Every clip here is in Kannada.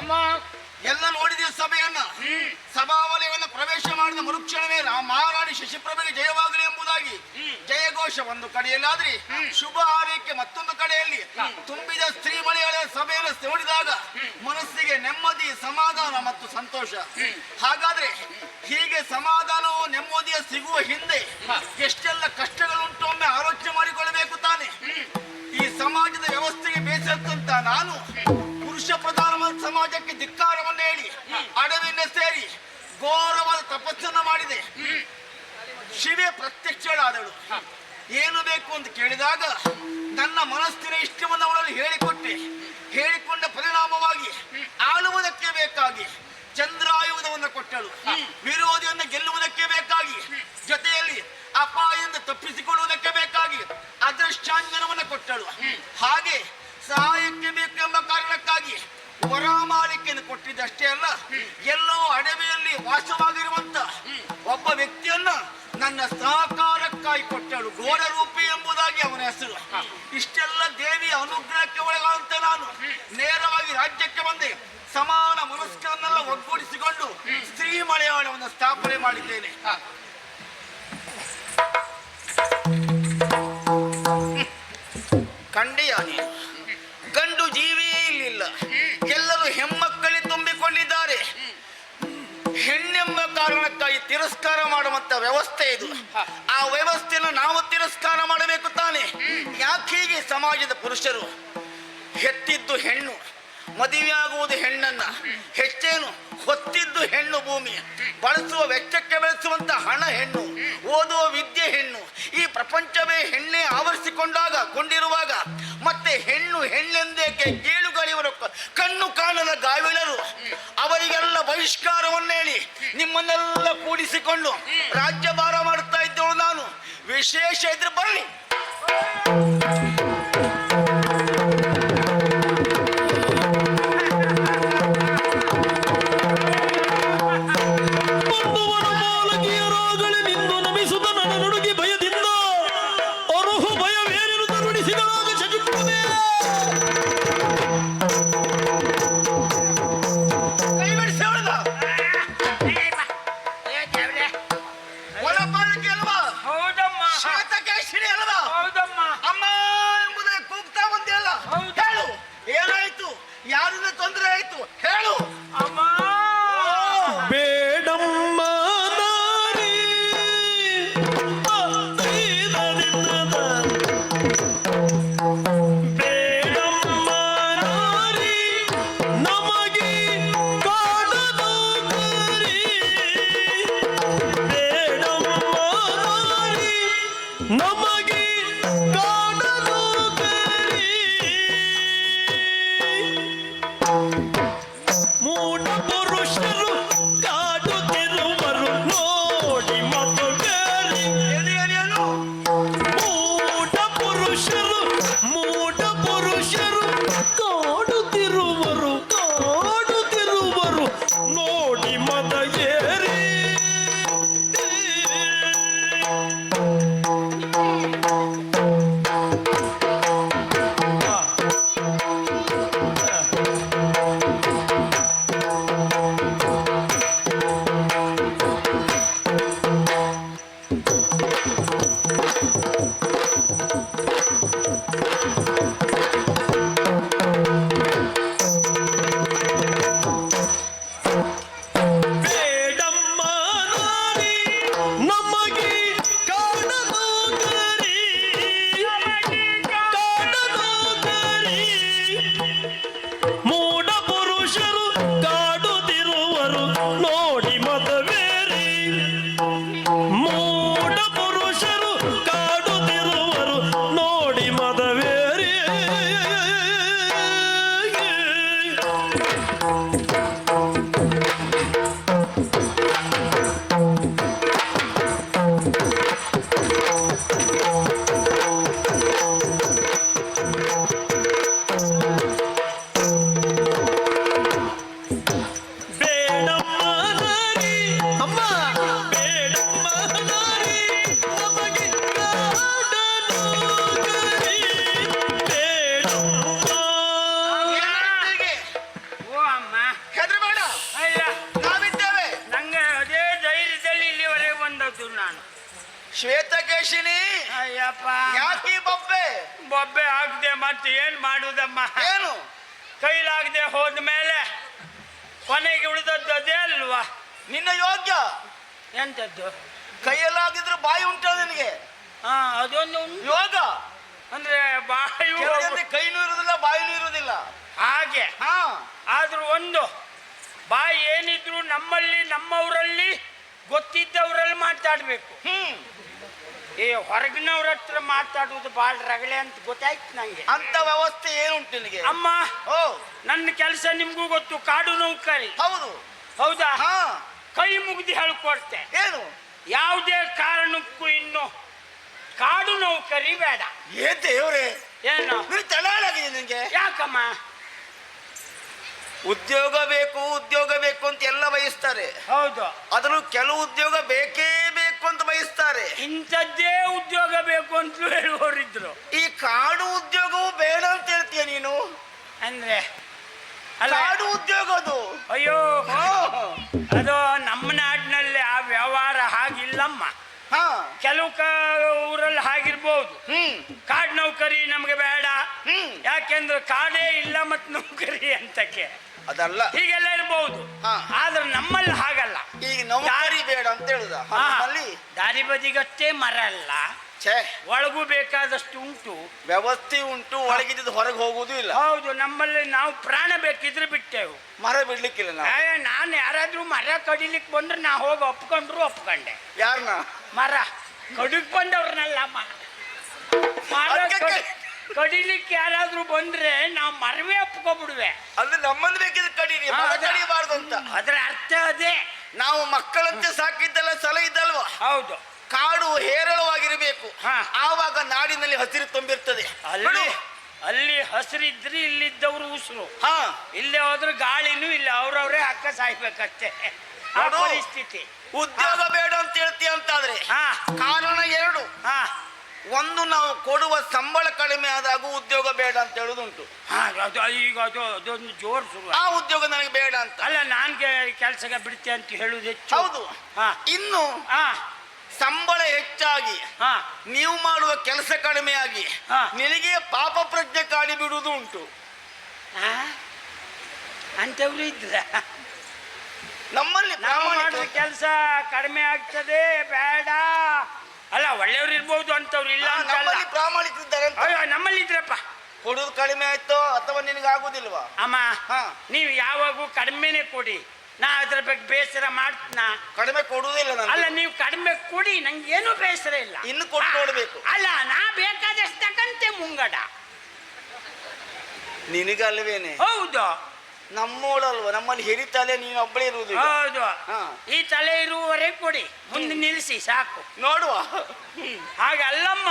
ಅಮ್ಮ ಎಲ್ಲ ನೋಡಿದ ಸಭೆಯನ್ನ ಸಭಾವಲಯವನ್ನು ಪ್ರವೇಶ ಮಾಡಿದ ಮರುಕ್ಷಣವೇ ಮಹಾರಾಣಿ ಶಶಿಪ್ರಭೆಗೆ ಜಯವಾಗಲಿ ಎಂಬುದಾಗಿ ಜಯಘೋಷ ಒಂದು ಕಡೆಯಲ್ಲಾದ್ರೆ ಶುಭ ಹಾರೈಕೆ ಮತ್ತೊಂದು ಕಡೆಯಲ್ಲಿ ತುಂಬಿದ ಸ್ತ್ರೀ ಮನೆಗಳ ಸಭೆಯನ್ನು ನೋಡಿದಾಗ ಮನಸ್ಸಿಗೆ ನೆಮ್ಮದಿ ಸಮಾಧಾನ ಮತ್ತು ಸಂತೋಷ. ಹಾಗಾದ್ರೆ ಹೀಗೆ ಸಮಾಧಾನವು ನೆಮ್ಮದಿಯ ಸಿಗುವ ಹಿಂದೆ ಎಷ್ಟೆಲ್ಲ ಕಷ್ಟಗಳುಂಟು ಒಮ್ಮೆ ಆಲೋಚನೆ ಮಾಡಿಕೊಳ್ಳಬೇಕು ತಾನೆ. ಈ ಸಮಾಜದ ವ್ಯವಸ್ಥೆಗೆ ಬೇಸತ್ತಂತ ನಾನು ಪುರುಷ ಪ್ರಧಾನವಾದ ಸಮಾಜಕ್ಕೆ ಧಿಕ್ಕಾರವನ್ನು ಹೇಳಿ ಅಡವಿನ ಸೇರಿ ಘೋರವಾದ ತಪಸ್ಸನ್ನು ಮಾಡಿದೆ. ಶಿವೆ ಪ್ರತ್ಯಕ್ಷಳಾದಳು. ಏನು ಬೇಕು ಅಂತ ಕೇಳಿದಾಗ ನನ್ನ ಮನಸ್ಸಿನ ಇಷ್ಟವನ್ನು ಅವಳಲ್ಲಿ ಹೇಳಿಕೊಂಡ ಪರಿಣಾಮವಾಗಿ ಆಳುವುದಕ್ಕೆ ಬೇಕಾಗಿ ಚಂದ್ರಾಯುಧವನ್ನು ಕೊಟ್ಟಳು. ವಿರೋಧಿಯನ್ನು ಗೆಲ್ಲುವುದಕ್ಕೆ ಬೇಕಾಗಿ, ಜೊತೆಯಲ್ಲಿ ಅಪಾಯದಿಂದ ತಪ್ಪಿಸಿಕೊಳ್ಳುವುದಕ್ಕೆ ಬೇಕಾಗಿ ಅದೃಷ್ಟಾಂಜನವನ್ನು ಕೊಟ್ಟಳು. ಹಾಗೆ ಸಹಾಯಕ್ಕೆ ಬೇಕು ಎಂಬ ಕಾರಣಕ್ಕಾಗಿ ವರಮಾಲಿಕೆಯನ್ನು ಕೊಟ್ಟಿದ್ದಷ್ಟೇ ಅಲ್ಲ, ಎಲ್ಲೋ ಅಡವಿಯಲ್ಲಿ ವಾಸವಾಗಿರುವಂತ ಒಬ್ಬ ವ್ಯಕ್ತಿಯನ್ನ ನನ್ನ ಸಹಕಾರಕ್ಕಾಗಿ ಕೊಟ್ಟಳು. ಘೋರರೂಪಿ ಎಂಬುದಾಗಿ ಅವನ ಹೆಸರು. ಇಷ್ಟೆಲ್ಲ ದೇವಿಯ ಅನುಗ್ರಹಕ್ಕೆ ಒಳಗಾದಂತೆ ನಾನು ನೇರವಾಗಿ ರಾಜ್ಯಕ್ಕೆ ಬಂದೆ. ಸಮಾನ ಮನಸ್ಕರನ್ನೆಲ್ಲ ಒಗ್ಗೂಡಿಸಿಕೊಂಡು ಸ್ತ್ರೀ ಮಲಯಾಳವನ್ನು ಸ್ಥಾಪನೆ ಮಾಡಿದ್ದೇನೆ. ಕಂಡಿಯಾನೆ ಗಂಡು ಜೀವಿಯೇ ಇಲ್ಲಿಲ್ಲ. ಎಲ್ಲರೂ ಹೆಮ್ಮಕ್ಕಳೇ ತುಂಬಿಕೊಂಡಿದ್ದಾರೆ. ಹೆಣ್ಣೆಂಬ ಕಾರಣಕ್ಕಾಗಿ ತಿರಸ್ಕಾರ ಮಾಡುವಂತ ವ್ಯವಸ್ಥೆ ಇದು. ಆ ವ್ಯವಸ್ಥೆಯನ್ನು ನಾವು ತಿರಸ್ಕಾರ ಮಾಡಬೇಕು ತಾನೆ. ಯಾಕೆ ಹೀಗೆ ಸಮಾಜದ ಪುರುಷರು ಹೆತ್ತಿದ್ದು ಹೆಣ್ಣು, ಮದುವೆಯಾಗುವುದು ಹೆಣ್ಣನ್ನ, ಹೆಚ್ಚೇನು ಹೊತ್ತಿದ್ದು ಹೆಣ್ಣು, ಭೂಮಿ ಬಳಸುವ ವೆಚ್ಚಕ್ಕೆ ಬೆಳೆಸುವಂತ ಹಣ ಹೆಣ್ಣು, ಓದುವ ವಿದ್ಯೆ ಹೆಣ್ಣು, ಈ ಪ್ರಪಂಚವೇ ಹೆಣ್ಣೆ ಕೊಂಡಿರುವಾಗ ಮತ್ತೆ ಹೆಣ್ಣೆಂದೇಕೆ ಗೀಳುಗಳಿವರು ಕಣ್ಣು ಕಾಣದ ಗಾವಿಲರು ಅವರಿಗೆಲ್ಲ ಬಹಿಷ್ಕಾರವನ್ನು ಹೇಳಿ ನಿಮ್ಮನ್ನೆಲ್ಲ ಕೂಡಿಸಿಕೊಂಡು ರಾಜ್ಯಭಾರ ಮಾಡ್ತಾ ಇದ್ದೆವು ನಾನು. ವಿಶೇಷ ಇದ್ರೆ ಬರಲಿ. ಶ್ವೇತಕೇಶಿನಿ, ಅಯ್ಯಪ್ಪ, ಯಾಕಿ ಬೊಬ್ಬೆ? ಬೊಬ್ಬೆ ಆಗದೆ ಮತ್ತೆ ಏನ್ ಮಾಡುದಮ್ಮ? ಏನು ಕೈಲಾಗದೆ ಹೋದ್ಮೇಲೆ ಕೊನೆಗೆ ಉಳಿದದ್ದು ಅದೇ ಅಲ್ವಾ? ನಿನ್ನ ಯೋಗ್ಯ. ಎಂತದ್ದು? ಕೈಯಲ್ಲಾಗಿದ್ರೆ ಬಾಯಿ ಉಂಟು ನಿನಗೆ. ಹಾ, ಅದೊಂದು ಯೋಗ ಅಂದ್ರೆ ಬಾಯಿ ಕೈನೂ ಇರುವುದಿಲ್ಲ, ಬಾಯಿನೂ ಇರುವುದಿಲ್ಲ ಹಾಗೆ. ಹಾ, ಆದ್ರೂ ಒಂದು ಬಾಯಿ ಏನಿದ್ರು ನಮ್ಮಲ್ಲಿ ನಮ್ಮವರಲ್ಲಿ ಗೊತ್ತಿದ್ದವರಲ್ಲಿ ಮಾತಾಡ್ಬೇಕು. ಈ ಹೊರಗಿನವ್ರ ಹತ್ರ ಮಾತಾಡುವುದು ಬಹಳ ರಗಳೆ ಅಂತ ಗೊತ್ತಾಯ್ತು ನಂಗೆ. ಅಂತ ವ್ಯವಸ್ಥೆ ಏನುಂಟು ನಿನಗೆ? ಅಮ್ಮ, ಓ, ನನ್ನ ಕೆಲಸ ನಿಮ್ಗೂ ಗೊತ್ತು, ಕಾಡು ನೌಕರಿ. ಹೌದು. ಹೌದಾ? ಹಾ, ಕೈ ಮುಗ್ದು ಹೇಳ್ಕೊಡ್ತೆ, ಏನು ಯಾವುದೇ ಕಾರಣಕ್ಕೂ ಇನ್ನು ಕಾಡು ನೌಕರಿ ಬೇಡ. ಏ ದೇವ್ರೆ, ಏನು ತಲಾಳಾಗಿದೆ ನಿನ್ಗೆ. ಯಾಕಮ್ಮ? ಉದ್ಯೋಗ ಬೇಕು, ಉದ್ಯೋಗ ಬೇಕು ಅಂತ ಎಲ್ಲ ಬಯಸ್ತಾರೆ. ಹೌದು. ಆದ್ರೂ ಕೆಲವು ಉದ್ಯೋಗ ಬೇಕೇ ಬೇಕು ಅಂತ ಬಯಸ್ತಾರೆ. ಇಂಥದ್ದೇ ಉದ್ಯೋಗ ಬೇಕು ಅಂತ ಹೇಳುವವರಿದ್ರು. ಈ ಕಾಡು ಉದ್ಯೋಗವು ಬೇಡ ಅಂತ ಹೇಳ್ತೀಯ ನೀನು? ಅಂದ್ರೆ ಕಾಡು ಉದ್ಯೋಗ ಅದು. ಅಯ್ಯೋ, ಅದು ನಮ್ಮ ನಾಡಿನಲ್ಲಿ ಆ ವ್ಯವಹಾರ ಹಾಗಿಲ್ಲಮ್ಮ. ಕೆಲವು ಊರಲ್ಲಿ ಹಾಗಿರ್ಬೋದು. ಕಾಡು ನೌಕರಿ ನಮ್ಗೆ ಬೇಡ, ಯಾಕೆಂದ್ರೆ ಕಾಡೇ ಇಲ್ಲ ಮತ್ ನೌಕರಿ ಅಂತಕ್ಕೆ ಅದಲ್ಲ, ಹೀಗೆಲ್ಲ ಇರ್ಬಹುದು. ಆದ್ರೆ ನಮ್ಮಲ್ಲಿ ಹಾಗಲ್ಲ. ಈಗ ನೌಕರಿ ಬೇಡ ಅಂತ ಹೇಳುದ. ದಾರಿ ಬದಿಗಷ್ಟೇ ಮರ ಅಲ್ಲ, ಒಳಗೂ ಬೇಕಾದಷ್ಟು ಉಂಟು, ವ್ಯವಸ್ಥೆ ಉಂಟು. ಒಳಗಿದ್ದು ಹೊರಗೆ ಹೋಗುವುದು ಇಲ್ಲ. ಹೌದು. ನಮ್ಮಲ್ಲಿ ನಾವು ಪ್ರಾಣ ಬೇಕಿದ್ರೆ ಬಿಟ್ಟೆವು, ಮರ ಬಿಡ್ಲಿಕ್ಕಿಲ್ಲ. ನಾನು ಯಾರಾದ್ರೂ ಮರ ಕಡಿಲಿಕ್ಕೆ ಬಂದ್ರೆ ನಾ ಹೋಗಿ ಒಪ್ಕೊಂಡ್ರು ಒಪ್ಕೊಂಡೆ. ಯಾರನ್ನ? ಮರ ಕಡಿಕ್ ಬಂದವ್ರನ್ನಲ್ಲ, ಮರ ಕಡಿಲಿಕ್ಕೆ ಯಾರಾದ್ರೂ ಬಂದ್ರೆ ನಾವು ಮರವೇ ಒಪ್ಕೊಬಿಡುವೆ. ಅದು ನಮ್ಮಂದ್ ಬೇಕಿದ್ರೆ ಕಡೀರಿ, ಮರ ಕಡಿಬಾರ್ದು ಅಂತ. ಅದ್ರ ಅರ್ಥ ಅದೇ. ನಾವು ಮಕ್ಕಳಂತೆ ಸಾಕಿದ್ದಲ್ಲ, ಸಲ ಇದ್ದಲ್ವಾ? ಹೌದು. ಕಾಡು ಹೇರಳವಾಗಿರಬೇಕು, ಆವಾಗ ನಾಡಿನಲ್ಲಿ ಹಸಿರು ತುಂಬಿರ್ತದೆ. ಅಲ್ಲಿ ಹಸಿರಿದ್ರಿ ಇಲ್ಲಿದ್ದವ್ರು ಉಸಿರು, ಇಲ್ಲೇ ಹೋದ್ರೆ ಗಾಳಿನೂ ಇಲ್ಲ, ಅವ್ರವ್ರೇ ಅಕ್ಕ ಸಾಯ್ಬೇಕಷ್ಟೇ ಆ ಪರಿಸ್ಥಿತಿ. ಉದ್ಯೋಗ ಬೇಡ ಅಂತ ಹೇಳ್ತೀಯ ಅಂತಾದ್ರೆ ಕಾರಣ ಎರಡು. ಒಂದು, ನಾವು ಕೊಡುವ ಸಂಬಳ ಕಡಿಮೆ ಆದಾಗ ಉದ್ಯೋಗ ಬೇಡ ಅಂತ ಹೇಳುದುಂಟು. ಈಗ ಅದೊಂದು ಜೋರ್ ಶುರು. ಆ ಉದ್ಯೋಗ ನನಗೆ ಬೇಡ ಅಂತ ಅಲ್ಲ, ನಾನ್ ಕೆಲ್ಸಕ್ಕೆ ಬಿಡ್ತೆ ಅಂತ ಹೇಳುದು ಹೆಚ್ಚು. ಹೌದು. ಇನ್ನು ಸಂಬಳ ಹೆಚ್ಚಾಗಿ ನೀವು ಮಾಡುವ ಕೆಲಸ ಕಡಿಮೆಯಾಗಿ ನಿನಗೆ ಪಾಪ ಪ್ರಜ್ಞೆ ಕಾಡಿ ಬಿಡುವುದು ಉಂಟು. ಅಂತವ್ರು ಇದ್ರ ನಮ್ಮಲ್ಲಿ ಮಾಡುವ ಕೆಲಸ ಕಡಿಮೆ ಆಗ್ತದೆ, ಬೇಡ. ಅಲ್ಲ, ಒಳ್ಳೆಯವ್ರು ಇರ್ಬೋದು ಅಂತವ್ರು ಇಲ್ಲ ಅಂತ. ಪ್ರಾಮಾಣಿಕರಿದ್ದಾರೆ. ನಮ್ಮಲ್ಲಿ ಇದ್ರಪ್ಪ. ಕೊಡುದು ಕಡಿಮೆ ಆಯ್ತೋ ಅಥವಾ ನಿನಗೆ ಆಗುದಿಲ್ವಾ? ಅಮ್ಮ, ನೀವು ಯಾವಾಗೂ ಕಡಿಮೆನೆ ಕೊಡಿ, ನಾ ಅದ್ರ ಬಗ್ಗೆ ಬೇಸರ ಮಾಡ್ತೀನ. ಕಡಿಮೆ ಕೊಡುವುದಿಲ್ಲ. ಅಲ್ಲ, ನೀವು ಕಡಿಮೆ ಕೊಡಿ, ನಂಗೆ ಏನು ಬೇಸರ ಇಲ್ಲ. ಇನ್ನು ಕೊಟ್ಟು ನೋಡ್ಬೇಕು. ಅಲ್ಲ, ನಾ ಬೇಕಾದಷ್ಟು ತಕಂತೆ ಮುಂಗಡ. ನಿನಗಲ್ವೇನೆ? ಹೌದು. ನಮ್ಮೋಳಲ್ವ, ನಮ್ಮಲ್ಲಿ ಹಿರಿತಲೆ ನೀನು ಒಬ್ಬಳೇ ಇರುವುದು. ಹೌದು. ಈ ತಲೆ ಇರುವವರೆಗೆ ಕೊಡಿ, ಮುಂದೆ ನಿಲ್ಲಿಸಿ ಸಾಕು. ನೋಡುವ. ಹಾಗಲ್ಲಮ್ಮ.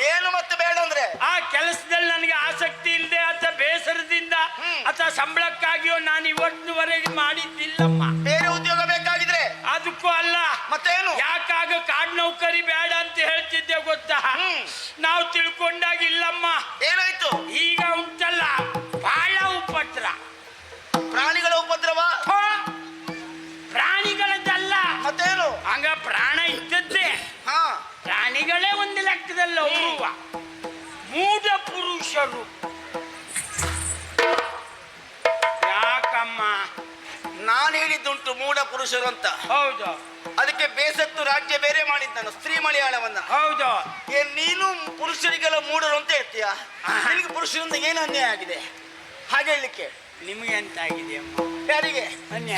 ಏನು ಮತ್ತೆ ಬೇಡ ಅಂದ್ರೆ? ಆ ಕೆಲಸದಲ್ಲಿ ನನಗೆ ಆಸಕ್ತಿ ಇಲ್ಲದೆ ಅಥವಾ ಬೇಸರದಿಂದ ಅಥವಾ ಸಂಬಳಕ್ಕಾಗಿಯೋ ನಾನು ಇವತ್ತಿನವರೆಗೆ ಮಾಡಿದ್ದಿಲ್ಲಮ್ಮ. ಬೇರೆ ಉದ್ಯೋಗ ಬೇಕಾಗಿದ್ರೆ ಅದಕ್ಕೂ ಅಲ್ಲ. ಮತ್ತೇನು? ಯಾಕಾಗ ಕಾಡು ನೌಕರಿ ಬೇಡ ಅಂತ ಹೇಳ್ತಿದ್ದೆ ಗೊತ್ತಾ? ನಾವು ತಿಳ್ಕೊಂಡಾಗಿಲ್ಲಮ್ಮ. ಏನಾಯ್ತು? ಈಗ ಉಂಟಲ್ಲ, ಬಹಳ ಉಪದ್ರ. ಪ್ರಾಣಿಗಳ ಉಪದ್ರವ? ಪ್ರಾಣಿಗಳದ್ದಲ್ಲ. ಮತ್ತೇನು? ಹಂಗ ಪ್ರಾಣ ಇದ್ದದ್ದೇ. ಪ್ರಾಣಿಗಳೇ ಒಂದು ಲೆಕ್ಕದಲ್ಲ. ಅವರು ಮೂಢ ಪುರುಷರು. ಯಾಕಮ್ಮ? ನಾನು ಹೇಳಿದ್ದುಂಟು ಮೂಢ ಪುರುಷರು ಅಂತ. ಹೌದು. ಅದಕ್ಕೆ ಬೇಸತ್ತು ರಾಜ್ಯ ಬೇರೆ ಮಾಡಿದ್ದಾನು, ಸ್ತ್ರೀ ಮಲಯಾಳವನ್ನ. ಹೌದು. ನೀನು ಪುರುಷರಿಗೆಲ್ಲ ಮೂಢರು ಅಂತ ಹೇಳ್ತೀಯ. ನಿನಗೆ ಪುರುಷರಿಂದ ಏನು ಅನ್ಯಾಯ ಆಗಿದೆ ಹಾಗೆ ಹೇಳಲಿಕ್ಕೆ? ನಿಮಗೆ ಎಂತ ಆಗಿದೆ ಅಮ್ಮ? ಯಾರಿಗೆ?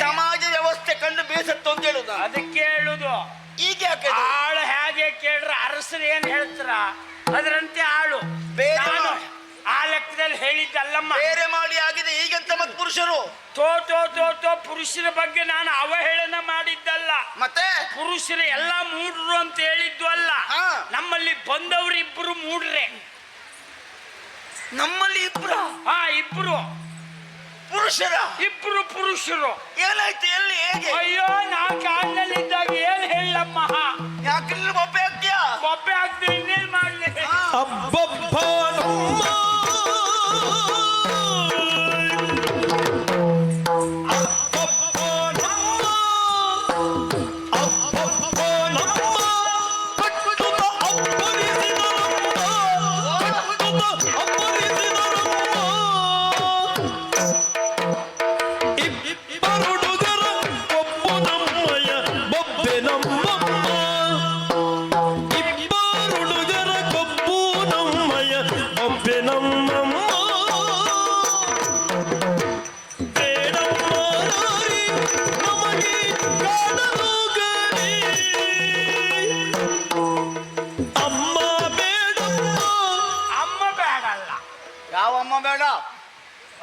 ಸಮಾಜ ವ್ಯವಸ್ಥೆ ಕಂಡು ಬೇಸತ್ತು ಅಂತ ಹೇಳುದು. ಅದಕ್ಕೆ ಹೇಳುದು. ಈಗ ಯಾಕೆ ಆಳು ಹೇಗೆ ಕೇಳ್ರ ಅರಸರು ಏನ್ ಹೇಳ್ತಾರ ಅದರಂತೆ ಆಳು. ಆ ಲೆಕ್ಕದಲ್ಲಿ ಹೇಳಿದ್ದಲ್ಲಮ್ಮ. ಬೇರೆ ಮಾಡಿ ಆಗಿದೆ ಈಗಂತ ಮತ್ತೆ ಪುರುಷರು ತೋ ಪುರುಷರ ಬಗ್ಗೆ ನಾನು ಅವಹೇಳನ ಮಾಡಿದ್ದಲ್ಲ. ಮತ್ತೆ ಪುರುಷರು ಎಲ್ಲಾ ಮೂಡ್ರು ಅಂತ ಹೇಳಿದ್ದು ಅಲ್ಲ. ನಮ್ಮಲ್ಲಿ ಬಂದವರು ಇಬ್ರು ಮೂಡ್ರೆ. ನಮ್ಮಲ್ಲಿ ಇಬ್ರು? ಇಬ್ರು ಪುರುಷರ? ಇಬ್ರು ಪುರುಷರು. ಏನಾಯ್ತು? ಎಲ್ಲಿ? ಹೇಗೆ? ಅಯ್ಯೋ, ನಾ ಕಾಡಿನಲ್ಲಿದ್ದಾಗ ಏನ್ ಹೇಳಮ್ಮ? ಯಾಕೆ ಬೊಬ್ಬೆ ಆಗ್ತೀಯಾ? ಬೊಬ್ಬೆ ಆಗ್ತೀನಿ, ಇನ್ನೇನ್ ಮಾಡ್ಲಿ?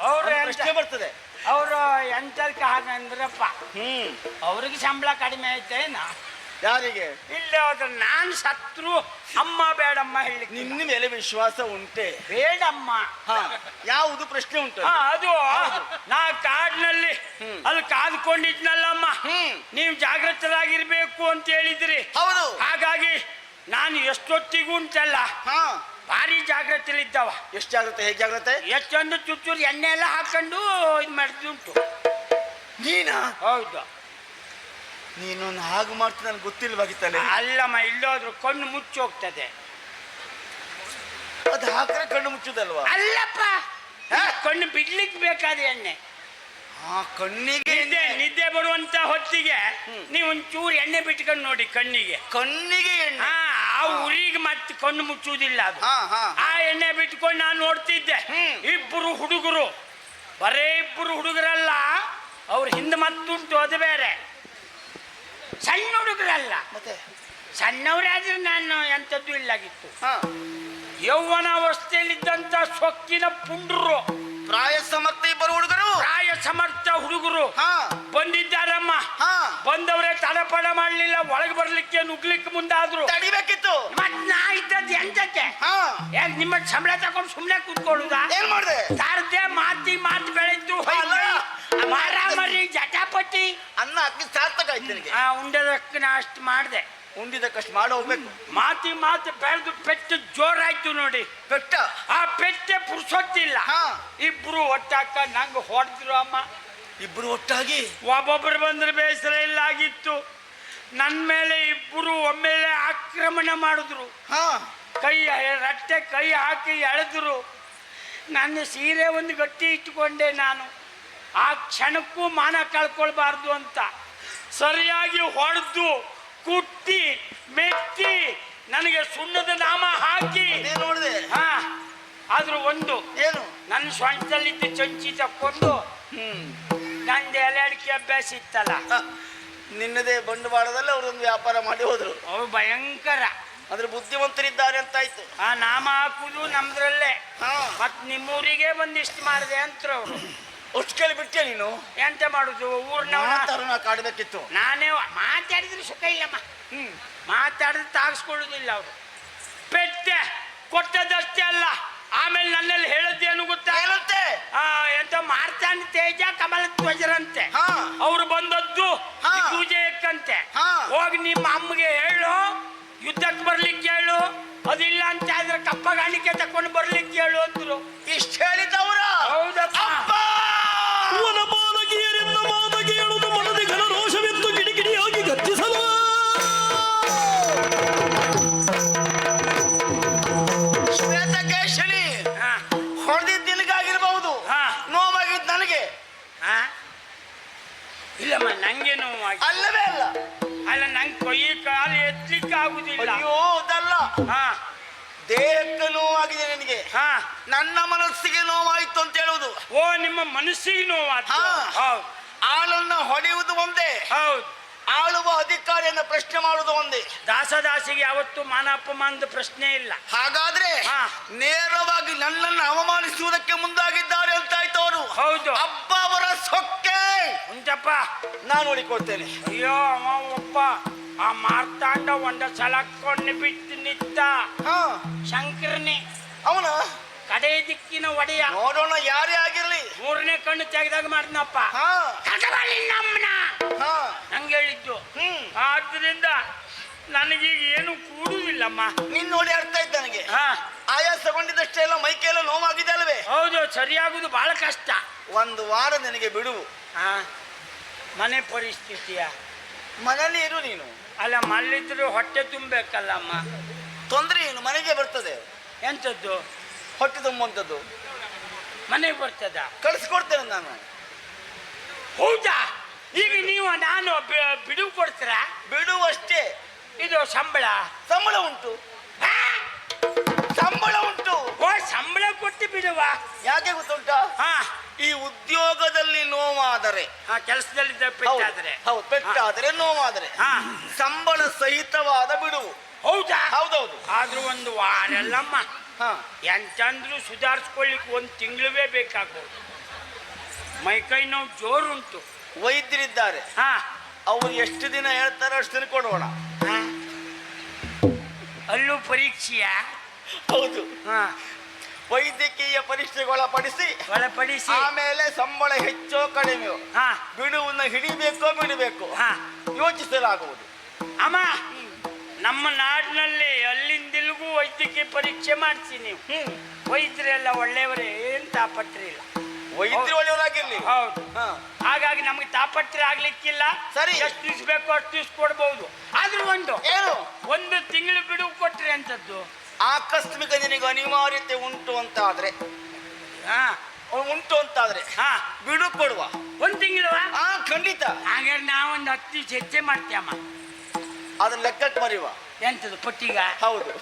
ಅವ್ರು ಒಂದು ಪ್ರಶ್ನೆ ಬರ್ತದೆ. ಅವರು ಎಂತಕ್ಕೆ ಹಾಗಂದ್ರಪ್ಪ ಅವ್ರಿಗೆ ಸಂಬಳ ಕಡಿಮೆ ಐತೇನ? ಯಾರಿಗೆ? ಇಲ್ಲ ಹೋದ್ರೆ ನಾನು ಸತ್ರು ಅಮ್ಮ ಬೇಡಮ್ಮ ಹೇಳಿ. ನಿನ್ನ ಮೇಲೆ ವಿಶ್ವಾಸ ಉಂಟೆ? ಬೇಡಮ್ಮ. ಯಾವುದು ಪ್ರಶ್ನೆ ಉಂಟು? ಅದು ನಾ ಕಾಡಿನಲ್ಲಿ ಅಲ್ಲಿ ಕಾದ್ಕೊಂಡಿದ್ನಲ್ಲಮ್ಮ, ನೀವು ಜಾಗೃತರಾಗಿರ್ಬೇಕು ಅಂತ ಹೇಳಿದ್ರಿ. ಹೌದು. ಹಾಗಾಗಿ ನಾನು ಎಷ್ಟೊತ್ತಿಗೂ ಉಂಟಲ್ಲ ಭಾರಿ ಜಾಗ್ರತೆಲಿದ್ದವ. ಎಷ್ಟು ಜಾಗ್ರತೆ? ಹೇಗೆ ಜಾಗ್ರತೆ? ಎಷ್ಟೊಂದು ಚುಚ್ಚೂರು ಎಣ್ಣೆ ಎಲ್ಲ ಹಾಕೊಂಡು ಇದು ಮಾಡಿದುಂಟು. ನೀನಾ? ಹೌದು. ನೀನೊಂದು ಹಾಗೆ ಮಾಡ್ತೀನಿ ನನ್ಗೆ ಗೊತ್ತಿಲ್ವಾಗಿತ್ತಲ್ಲ. ಅಲ್ಲಮ್ಮ, ಇಲ್ಲೋದ್ರು ಕಣ್ಣು ಮುಚ್ಚಿ ಹೋಗ್ತದೆ. ಅದು ಹಾಕ್ರೆ ಕಣ್ಣು ಮುಚ್ಚುದಲ್ವಾ? ಅಲ್ಲಪ್ಪ, ಕಣ್ಣು ಬಿಡ್ಲಿಕ್ಕೆ ಬೇಕಾದ ಎಣ್ಣೆ. ಕಣ್ಣಿಗೆ ನಿದ್ದೆ ಬರುವಂತ ಹೊತ್ತಿಗೆ ನೀವು ಒಂಚೂರು ಎಣ್ಣೆ ಬಿಟ್ಕೊಂಡು ನೋಡಿ ಕಣ್ಣಿಗೆ. ಕಣ್ಣಿಗೆ ಎಣ್ಣೆ? ಆ ಉರಿಗೆ ಮತ್ತೆ ಕಣ್ಣು ಮುಚ್ಚುವುದಿಲ್ಲ ಅದು. ಆ ಎಣ್ಣೆ ಬಿಟ್ಕೊಂಡು ನಾನು ನೋಡ್ತಿದ್ದೆ. ಇಬ್ಬರು ಹುಡುಗರು, ಬರೇ ಇಬ್ಬರು ಹುಡುಗರಲ್ಲ, ಅವ್ರ ಹಿಂದೆ ಮತ್ತುಂಟು, ಅದು ಬೇರೆ. ಸಣ್ಣ ಹುಡುಗರಲ್ಲ, ಮತ್ತೆ ಸಣ್ಣವರಾದ್ರೆ ನಾನು ಎಂಥದ್ದು ಇಲ್ಲಾಗಿತ್ತು. ಯೌವನಾವಸ್ಥೆಯಲ್ಲಿದ್ದಂತ ಸೊಕ್ಕಿನ ಪುಂಡ್ರು, ಪ್ರಾಯ ಸಮರ್ಥ ಇಬ್ಬರು ಹುಡುಗರು, ಪ್ರಾಯ ಸಮರ್ಥ ಹುಡುಗರು ಬಂದಿದ್ದಾರಮ್ಮ. ಬಂದವರೇ ತಡಪಡ ಮಾಡ್ಲಿಲ್ಲ, ಒಳಗೆ ಬರ್ಲಿಕ್ಕೆ ನುಗ್ಲಿಕ್ಕೆ ಮುಂದಾದ್ರು. ತಡಿಬೇಕಿತ್ತು. ಮತ್ ನಾ ಇದ್ದದ್ದು ಎಂತಕ್ಕೆ? ಯಾಕೆ ನಿಮ್ಮ ಸಂಬಳ ತಗೊಂಡು ಸುಮ್ನೆ ಕೂತ್ಕೊಳ್ಳುದ? ಏನ್ ಮಾಡ್ದೆ? ತಾರದೆ ಮಾತು ಬೆಳೆದ್ದು ಮಾರಾಮರಿ ಜಟಾಪಟ್ಟಿ ಅನ್ನ ಅಕ್ಕಿ ಸಾರ್ಥಕ ಆಯ್ತು ನಿನಗೆ. ಉಂಡದಕ್ಕೆ ನಾ ಅಷ್ಟು ಮಾಡ್ದೆ. ಉಂಡಿದಕ್ಕಷ್ಟು ಮಾಡಿ ಹೋಗ್ಬೇಕು. ಮಾತು ಬೆಳೆದು ಪೆಟ್ಟು ಜೋರಾಯ್ತು ನೋಡಿ. ಪೆಟ್ಟ? ಆ ಪೆಟ್ಟೆ ಪುರ್ಸೊತ್ತಿಲ್ಲ. ಇಬ್ರು ಒಟ್ಟಾಕ ನಂಗೆ ಹೊಡೆದ್ರು ಅಮ್ಮ. ಇಬ್ರು ಒಟ್ಟಾಗಿ? ಒಬ್ಬೊಬ್ರು ಬಂದ್ರೆ ಬೇಸರ ಇಲ್ಲ ಆಗಿತ್ತು. ನನ್ನ ಮೇಲೆ ಇಬ್ಬರು ಒಮ್ಮೆಲೆ ಆಕ್ರಮಣ ಮಾಡಿದ್ರು. ರಟ್ಟೆ ಕೈ ಹಾಕಿ ಎಳೆದ್ರು. ನನ್ನ ಸೀರೆ ಒಂದು ಗಟ್ಟಿ ಇಟ್ಟುಕೊಂಡೆ ನಾನು. ಆ ಕ್ಷಣಕ್ಕೂ ಮಾನ ಕಳ್ಕೊಳ್ಬಾರ್ದು ಅಂತ ಸರಿಯಾಗಿ ಹೊಡೆದು ಕುಟ್ಟಿ ಮೆಟ್ಟಿ ನನಗೆ ಸುಣ್ಣದ ನಾಮ ಹಾಕಿ ನೋಡಿದೆ. ಆದ್ರೂ ಒಂದು ಏನು, ನನ್ನ ಸ್ವಂತದಲ್ಲಿದ್ದು ಚಂಚಿ ತಕ್ಕೊಂಡು ನಂದು ಎಲೆ ಅಡಿಕೆ ಅಭ್ಯಾಸ ಇತ್ತಲ್ಲ, ನಿನ್ನದೇ ಬಂಡವಾಳದಲ್ಲಿ ಅವ್ರೊಂದು ವ್ಯಾಪಾರ ಮಾಡಿ ಹೋದ್ರು. ಅವ್ರು ಭಯಂಕರ ಅಂದ್ರೆ ಬುದ್ಧಿವಂತರಿದ್ದಾರೆ ಅಂತ ಆಯ್ತು. ಆ ನಾಮ ಹಾಕುದು ನಮ್ದ್ರಲ್ಲೇ. ಮತ್ ನಿಮ್ಮೂರಿಗೆ ಬಂದಿಷ್ಟು ಮಾಡಿದೆ ಅಂತ ಅವ್ರು. ಅಷ್ಟು ಕೇಳಿ ಬಿಟ್ಟೆ ನೀನು? ಎಂತ ಮಾಡುದು, ಊರ್ನವ್ರನ್ನ ಕಾಡ್ಬೇಕಿತ್ತು. ನಾನೇ ಮಾತಾಡಿದ್ರೆ ಸುಖ ಇಲ್ಲಮ್ಮ. ಮಾತಾಡಿದ್ರೆ ತಾಗಿಸ್ಕೊಳ್ಳುದಿಲ್ಲ ಅವರು. ಪೆಟ್ಟೆ ಕೊಟ್ಟದಷ್ಟೇ ಅಲ್ಲ, ಆಮೇಲೆ ನನ್ನಲ್ಲಿ ಹೇಳದ್ದೇನು ಗೊತ್ತಾ? ಎಂತ ಮಾರ್ತಾಂಡ್ ತೇಜ ಕಮಲ ಧ್ವಜರಂತೆ ಅವ್ರು ಬಂದದ್ದು ಪೂಜೆಯಕ್ಕಂತೆ. ಹೋಗಿ ನಿಮ್ಮ ಅಮ್ಮಗೆ ಹೇಳು, ಯುದ್ಧಕ್ಕೆ ಬರ್ಲಿಕ್ಕೆ ಹೇಳು, ಅದಿಲ್ಲ ಅಂತ ಆದ್ರೆ ಕಪ್ಪಗಾಣಿಕೆ ತಕೊಂಡು ಬರ್ಲಿಕ್ಕೆ ಹೇಳು ಅಂದ್ರು. ಇಷ್ಟ ಹೇಳಿದವ್ರ? ಹೌದಪ್ಪ. ರೋಷವೆಂದು ಕಿಡಿಕಿಡಿಯಾಗಿ ಗರ್ಜಿಸಲು ಶ್ವೇತಕೇಶಿನಿ ಹೊಡೆದಿದ್ದು ನಿನಗಾಗಿರ್ಬಹುದು, ನೋವಾಗಿದ್ದು ನನಗೆ. ಇಲ್ಲಮ್ಮ, ನಂಗೆ ನೋವಾಗಿ. ಅಲ್ಲವೇ ಅಲ್ಲ? ಅಲ್ಲ, ನಂಗೆ ಕೈ ಕಾಲು ಎತ್ತಲಿಕ್ಕೆ ಆಗುದಿಲ್ಲ. ಅಯ್ಯೋ ಅದಲ್ಲ, ದೇಹಕ್ಕೆ ನೋವಾಗಿದೆ ನಿನಗೆ. ನನ್ನ ಮನಸ್ಸಿಗೆ ನೋವಾಯ್ತು ಅಂತ ಹೇಳುವುದು. ಓ, ನಿಮ್ಮ ಮನಸ್ಸಿಗೆ ನೋವಾಯ್ತು. ಆಳನ್ನ ಹೊಡೆಯುವುದು ಒಂದೇ, ಹೌದು. ಆಳುವ ಅಧಿಕಾರಿಯನ್ನ ಪ್ರಶ್ನೆ ಮಾಡುವುದು ಒಂದೇ. ದಾಸದಾಸಿಗೆ ಯಾವತ್ತು ಮಾನ ಅಪಮಾನದ ಪ್ರಶ್ನೆ ಇಲ್ಲ. ಹಾಗಾದ್ರೆ ನೇರವಾಗಿ ನನ್ನನ್ನು ಅವಮಾನಿಸುವುದಕ್ಕೆ ಮುಂದಾಗಿದ್ದಾರೆ ಅಂತ ಆಯ್ತು ಅವರು. ಹೌದು. ಅಪ್ಪ ಅವರ ಸೊಕ್ಕೆ ಉಂಟಪ್ಪ, ನಾನು ನೋಡಿಕೊಡ್ತೇನೆ. ಅಯ್ಯೋ ಅವ ಒಬ್ಬ ಆ ಮಾರ್ತಾಂಡ ಒಂದ ಸಲಕ್ಕೊಂಡು ಬಿಟ್ಟು ನಿಂತ ಶಂಕರನೇ. ಅವನ ಕಡೆ ದಿಕ್ಕಿನ ಒಡೆಯ. ನೋಡೋಣ ಯಾರೇ ಆಗಿರ್ಲಿ. ಮೂರನೇ ಕಣ್ಣು ತೆಗೆದಾಗ ಮಾಡಿದ್ನಪ್ಪ. ನಂಗೆ ಹೇಳಿದ್ದು. ಆದ್ರಿಂದ ನನಗೀಗ ಏನು ಕೂಡುವುದಿಲ್ಲಮ್ಮ. ನೀನ್ ನೋಡಿ ಅರ್ಥ ಆಯ್ತು ನನಗೆ. ಆಯಾಸಗೊಂಡಿದ್ದಷ್ಟೇ ಎಲ್ಲ ಮೈಕೆಲ್ಲ ನೋವಾಗಿದೆ ಅಲ್ವೇ? ಹೌದು, ಸರಿಯಾಗುದು ಬಹಳ ಕಷ್ಟ. ಒಂದು ವಾರ ನಿನಗೆ ಬಿಡುವು. ಮನೆ ಪರಿಸ್ಥಿತಿಯ ಮನೇಲಿ ಇರು ನೀನು. ಅಲ್ಲ, ಮಲ್ಲಿದ್ರು ಹೊಟ್ಟೆ ತುಂಬಬೇಕಲ್ಲಮ್ಮ. ತೊಂದ್ರೆ ಏನು, ಮನೆಗೆ ಬರ್ತದೆ. ಎಂಥದ್ದು? ಹೊಟ್ಟೆ ತುಂಬುವಂಥದ್ದು ಮನೆಗೆ ಬರ್ತದ? ಕಳಿಸ್ಕೊಡ್ತೇನೆ ನಾನು. ಹೌದಾ? ಈಗ ನೀವು ನಾನು ಬಿಡುವು ಕೊಡ್ತೀರಾ? ಬಿಡುವು ಅಷ್ಟೇ. ಇದು ಸಂಬಳ? ಸಂಬಳ ಉಂಟು, ಸಂಬಳ ಉಂಟು. ಓ, ಸಂಬಳ ಕೊಟ್ಟು ಬಿಡುವ? ಯಾಕೆ ಗೊತ್ತುಂಟಾ? ಈ ಉದ್ಯೋಗದಲ್ಲಿ ನೋವಾದರೆ, ಕೆಲಸದಲ್ಲಿ ಪೆಟ್ಟಾದರೆ, ನೋವಾದರೆ ಸಂಬಳ ಸಹಿತವಾದ ಬಿಡುವು. ಹೌದಾ? ಹೌದೌದು. ಆದ್ರೂ ಒಂದು ವಾರ ಅಲ್ಲಮ್ಮ. ಎಂತಂದ್ರು ಸುಧಾರಿಸ್ಕೊಳ್ಳಿಕ್ಕೆ ಒಂದು ತಿಂಗಳೇ ಬೇಕಾಗ್ಬೋದು. ಮೈಕೈ ನೋವು ಜೋರುಂಟು. ವೈದ್ಯರಿದ್ದಾರೆ, ಹಾ, ಅವ್ರು ಎಷ್ಟು ದಿನ ಹೇಳ್ತಾರೋ ಅಷ್ಟು ದಿನ ಕೊಡೋಣ. ಹಾ. ಅಲ್ಲೂ ಪರೀಕ್ಷೆಯ? ಹೌದು, ಹಾ, ವೈದ್ಯಕೀಯ ಪರೀಕ್ಷೆಗೊಳಪಡಿಸಿ ಒಳಪಡಿಸಿ ಆಮೇಲೆ ಸಂಬಳ ಹೆಚ್ಚೋ ಕಡಿಮೆಯೋ ಹಾ, ಬಿಡುವನ್ನು ಹಿಡಿಬೇಕೋ ಬಿಡಬೇಕು ಹಾ. ಯೋಚಿಸಲಾಗುವುದು. ಅಮ್ಮ, ನಮ್ಮ ನಾಡಿನಲ್ಲಿ ಅಲ್ಲಿಂದಿಲ್ಗೂ ವೈದ್ಯಕೀಯ ಪರೀಕ್ಷೆ ಮಾಡಿಸಿ ನೀವು. ವೈದ್ಯರೆಲ್ಲ ಒಳ್ಳೆಯವರೇ, ಏನ್ ತಾಪತ್ರೆ ಇಲ್ಲ. ವೈದ್ಯರು ಒಳ್ಳೆಯವರಾಗಿರ್ಲಿ. ಹೌದು. ಹಾ. ಹಾಗಾಗಿ ನಮಗೆ ತಾಪತ್ರೆ ಆಗ್ಲಿಕ್ಕಿಲ್ಲ. ಸರಿ. ಎಷ್ಟು ದಿವ್ಸ ಬೇಕೋ ಅಷ್ಟು ದಿವ್ಸ ಕೊಡ್ಬಹುದು. ಆದ್ರೂ ಏನು ಒಂದು ತಿಂಗಳು ಬಿಡುವು ಕೊಟ್ರಿ ಅಂತದ್ದು. ಆಕಸ್ಮಿಕ ನಿನಗೆ ಅನಿವಾರ್ಯತೆ ಉಂಟು ಅಂತಾದ್ರೆ ಹಾ, ಉಂಟು ಅಂತಾದ್ರೆ ಹಾ, ಬಿಡು ಕೊಡುವ. ಒಂದ್ ತಿಂಗಳು. ಖಂಡಿತ. ಹಾಗಾದ್ರೆ ನಾವೊಂದು 10 ದಿವ್ಸ ಹೆಚ್ಚೆ ಮಾಡ್ತೀಯಮ್ಮ. ಅದನ್ನ ಲೆಕ್ಕಕ್ಕೆ ಮರಿವ. ಎಂತದ್ದು ಪಟ್ಟಿಗ? ಹೌದು,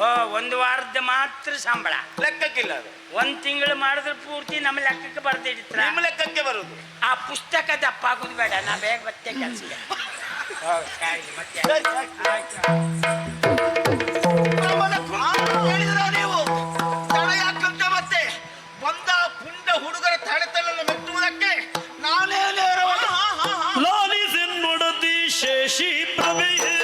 ಓ, ಒಂದು ವಾರದ ಮಾತ್ರ ಸಂಬಳ, ಲೆಕ್ಕಕ್ಕಿಲ್ಲ ಅದು. ಒಂದ್ ತಿಂಗಳು ಮಾಡಿದ್ರೆ ಪೂರ್ತಿ ನಮ್ಮ ಲೆಕ್ಕಕ್ಕೆ ಬರ್ದಿಡ್ತಾರ. ನಿಮ್ಮ ಲೆಕ್ಕಕ್ಕೆ ಬರುದು. ಆ ಪುಸ್ತಕ ದಪ್ಪ ಆಗುದು ಬೇಡ, ನಾ ಬೇಗ ಮತ್ತೆ ಕೆಲ್ಸಕ್ಕೆ. ಮತ್ತೆ ಹೇಳಿದ್ರ ನೀವು ತಡ ಯಾಕಂತ ಮತ್ತೆ ಬಂದ ಪುಂಡ ಹುಡುಗರ ತಡೆತಲನ್ನು ಮೆಟ್ಟುವುದಕ್ಕೆ ನಾನೇ ಲಾಲಿಸೆನ್ನೊಡತಿ ಶಶಿ ಪ್ರಭೆಯೇ,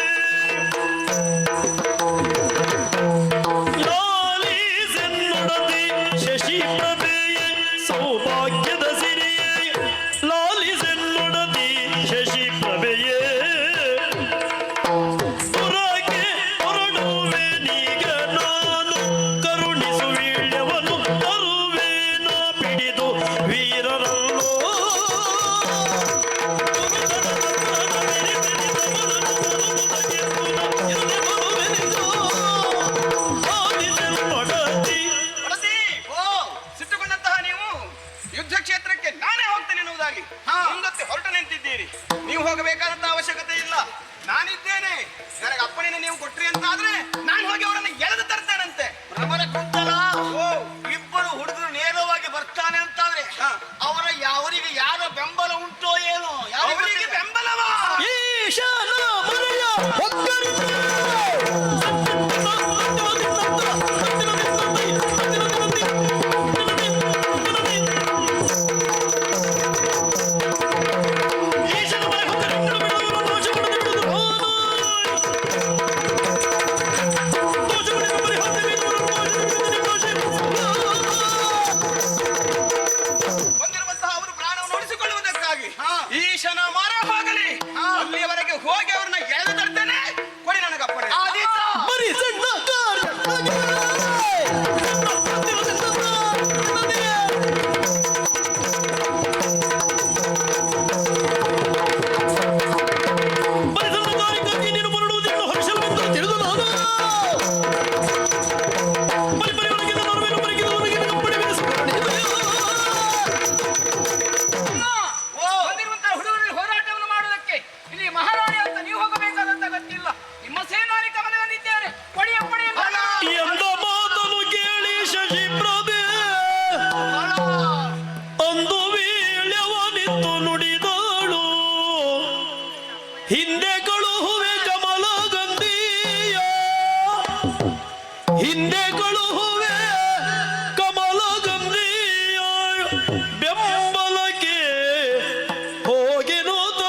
ಲಾಲಿಸೆನ್ನೊಡತಿ ಶಶಿ ಪ್ರಭೆಯೇ, ಸೌಭಾಗ್ಯದ ಸಿರಿಯೇ, ಲಾಲಿಸೆನ್ನೊಡತಿ ಶಶಿ ಪ್ರಭೆಯೇ, ಪುರಕ್ಕೆ ಹೊರಡುವೆ ನೀಗ ನಾನು, ಕರುಣಿಸು ವೀಳ್ಯವನ್ನು ತರುವೇನ ಪಿಡಿದು ವೀರರಲ್ಲೋ. ಸಿಟ್ಟುಕೊಂಡಂತಹ ನೀವು ಯುದ್ಧ ಕ್ಷೇತ್ರಕ್ಕೆ ನಾನೇ ಹೋಗ್ತೇನೆ ಎನ್ನುವುದಾಗಿ ಮುಂದಕ್ಕೆ ಹೊರಟು ನಿಂತಿದ್ದೀರಿ. ನೀವು ಹೋಗಬೇಕಾದಂತ ಅವಶ್ಯಕತೆ ಇಲ್ಲ, ನಾನಿದ್ದೇನೆ. ನನಗೆ ಅಪ್ಪಣೆಯನ್ನು ನೀವು ಕೊಟ್ರಿ ಅಂತ ಆದ್ರೆ ನಾನು ಹೋಗಿ ಅವರನ್ನು ಎಳೆದು ತರ್ತೇನಂತೆ. ಭ್ರಮರ ಕುಂತಲ ಇಬ್ಬರು ಹುಡುಗರು ನೇರವಾಗಿ ಬರ್ತಾನೆ ಅಂತಾದ್ರೆ ಅವರಿಗೆ ಯಾರ ಬೆಂಬಲ ಉಂಟೋ ಏನೋ, ಅವರಿಗೆ ಬೆಂಬಲವಾ? ಈಶಾನ ಮನೆಯ ಒಕ್ಕರಿಕೆ. ಬಂದಿರುವಂತಹ ಅವರು ಪ್ರಾಣವನ್ನು ಉಳಿಸಿಕೊಳ್ಳುವುದಕ್ಕಾಗಿ ಈಶನ ಮಾರ ಹೋಗಲಿ, ಅಲ್ಲಿಯವರೆಗೆ ಹೋಗಿ ಅವರನ್ನ ಎಳೆದು ತರ್ತೇನೆ. ಕೊಡಿ ನನಗೆ ಅಪ್ಪಣೆ. ಮರಿ ಸಣ್ಣ ಕಾರ್ಯ ಪರಿಸರಕ್ಕಾಗಿ ನೀನು ಮರಳುವುದನ್ನು ಹರ್ಷವೆಂದು ತಿಳಿದು ನಾನು ಪರಿಪರಿಯೊಳಗಿನ ನಡುವೆನು ಬರಗಿದವರಿಗೆ ಕಪ್ಪಡಿ ಬಂದಿರುವಂತಹ ಹುಡುಗರಲ್ಲಿ ಹೋರಾಟವನ್ನು ಮಾಡುವುದಕ್ಕೆ ಇಲ್ಲಿ ಮಹಾರಾಣಿ ಅಂತ ನೀವು ಹೋಗಬೇಕಾದಂತ ಗೊತ್ತಿಲ್ಲ. ನಿಮ್ಮ ಸೇನಾನಿ ಕಮನ ಬಂದಿದ್ದೇನೆ. ಕೊಡಿ ಅಪ್ಪಣೆ. ಎಂದ ಮಾತನ್ನು ಕೇಳಿ ಶಶಿ ಪ್ರಭೆ ಅಂದು ವೀಳ್ಯವನಿತ್ತು ನುಡಿದಳು, ಹಿಂದೆ ಕಳುಹುವೆ ಕಮಲ ಗಂಧಿಯ, ಹಿಂದೆ ಕಳುಹುವೆ ಕಮಲ ಗಂಧಿಯ, ಬೆಂಬಲಕ್ಕೆ ಹೋಗೆನುತ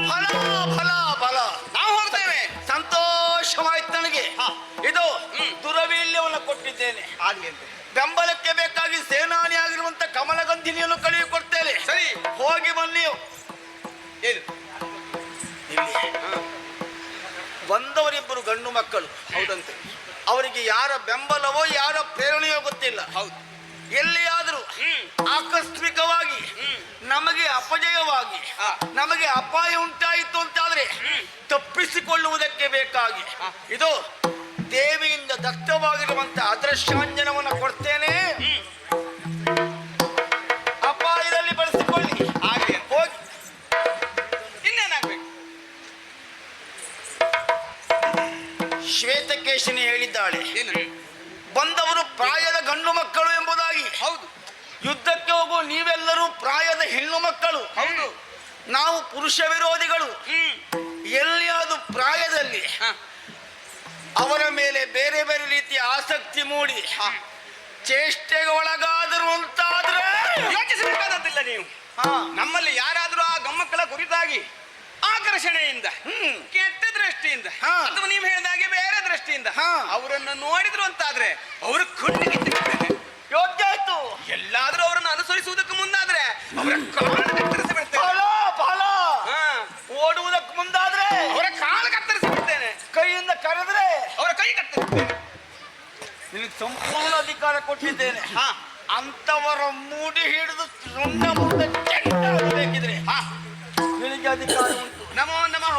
ಫಲ ಫಲ ಫಲ. ನಾವು ಹೋಗ್ತೇವೆ. ಸಂತೋಷವಾಯ್ತು ನನಗೆ. ಇದು ದುರವೀಲ್ಯವನ್ನು ಕೊಟ್ಟಿದ್ದೇನೆ. ಆಗ್ಲಿ ಅಂತ. ಬೆಂಬಲಕ್ಕೆ ಬೇಕಾಗಿ ಸೇನಾನಿ ಆಗಿರುವಂತ ಕಮಲಗಂಧಿನಿಯನ್ನು ಕಳುಹಿ ಕೊಡ್ತೇನೆ. ಸರಿ, ಹೋಗಿ ಬನ್ನಿ. ಏನು ಬಂದವರಿಬ್ಬರು ಗಂಡು ಮಕ್ಕಳು. ಹೌದಂತೆ. ಅವರಿಗೆ ಯಾರ ಬೆಂಬಲವೋ ಯಾರ ಪ್ರೇರಣೆಯೋ ಗೊತ್ತಿಲ್ಲ. ಹೌದು. ಎಲ್ಲಿಯಾದರೂ ಆಕಸ್ಮಿಕವಾಗಿ ನಮಗೆ ಅಪಜಯವಾಗಿ ನಮಗೆ ಅಪಾಯ ಉಂಟಾಯಿತು ಅಂತಾದ್ರೆ ತಪ್ಪಿಸಿಕೊಳ್ಳುವುದಕ್ಕೆ ಬೇಕಾಗಿ ಇದು ದೇವಿಯಿಂದ ದತ್ತವಾಗಿರುವಂತ ಅದೃಶ್ಯಾಂಜನವನ್ನು ಕೊಡ್ತೇನೆ. ಅಪಾಯದಲ್ಲಿ ಬಳಸಿಕೊಳ್ಳಿ. ಆಗ್ಲಿ. ಹೋಗಿ. ಇನ್ನೇನಾಗ್ಬೇಕು? ಶ್ವೇತಕೇಶಿನಿ ಹೇಳಿದ್ದಾಳೆ, ಏನು? ಬಂದವರು ಪ್ರಾಯದ ಗಂಡು ಮಕ್ಕಳು ಎಂಬುದಾಗಿ. ಹೌದು. ಯುದ್ಧಕ್ಕೆ ಹೋಗುವ ನೀವೆಲ್ಲರೂ ಪ್ರಾಯದ ಹೆಣ್ಣು ಮಕ್ಕಳು. ಹೌದು. ನಾವು ಪುರುಷ ವಿರೋಧಿಗಳು. ಎಲ್ಲಿಯಾದ ಪ್ರಾಯದಲ್ಲಿ ಅವರ ಮೇಲೆ ಬೇರೆ ಬೇರೆ ರೀತಿಯ ಆಸಕ್ತಿ ಮೂಡಿ ಚೇಷ್ಟೆಗೆ ಒಳಗಾದರು ಅಂತಾದ್ರೆ ಯೋಚಿಸಬೇಕಾದದ್ದಿಲ್ಲ ನೀವು. ನಮ್ಮಲ್ಲಿ ಯಾರಾದ್ರೂ ಆ ಗಮ್ಮಕ್ಕಳ ಕುರಿತಾಗಿ ಆಕರ್ಷಣೆಯಿಂದ ಕೆಟ್ಟ ದೃಷ್ಟಿಯಿಂದ ಅಥವಾ ನೀವು ಹೇಳಿದಾಗೆ ಬೇರೆ ದೃಷ್ಟಿಯಿಂದ ಅವರನ್ನು ನೋಡಿದ್ರು ಅಂತಾದ್ರೆ ಅವರು ಕಣ್ಣಿಗೆ ತಿರುಗ್ತದೆ. ಯೋಗ್ಯ ಆಯ್ತು. ಎಲ್ಲಾದ್ರೂ ಅವರನ್ನು ಅನುಸರಿಸುವುದಕ್ಕೆ ಮುಂದಾದ್ರೆ ಅವರ ಕಾಲು ಕತ್ತರಿಸಿ ಬಿಡ್ತೇನೆ. ಓಡುವುದಕ್ಕೆ ಮುಂದಾದ್ರೆ ಅವರ ಕಾಲು ಕತ್ತರಿಸಿ ಬಿಡ್ತೇನೆ. ಕೈಯಿಂದ ಕರೆದ್ರೆ ಅವರ ಕೈ ಕತ್ತರಿಸ್ತೇನೆ. ನಿನಗೆ ಸಂಪೂರ್ಣ ಅಧಿಕಾರ ಕೊಟ್ಟಿದ್ದೇನೆ. ಅಂತವರ ಮೂಡಿ ಹಿಡಿದು ಸುಣ್ಣ ಮುಂದೆ ಚೆಂಡಾಗಬೇಕಿದ್ರೆ ನಿನಗೆ ಅಧಿಕಾರ ಉಂಟು. ನಮೋ ನಮಃ.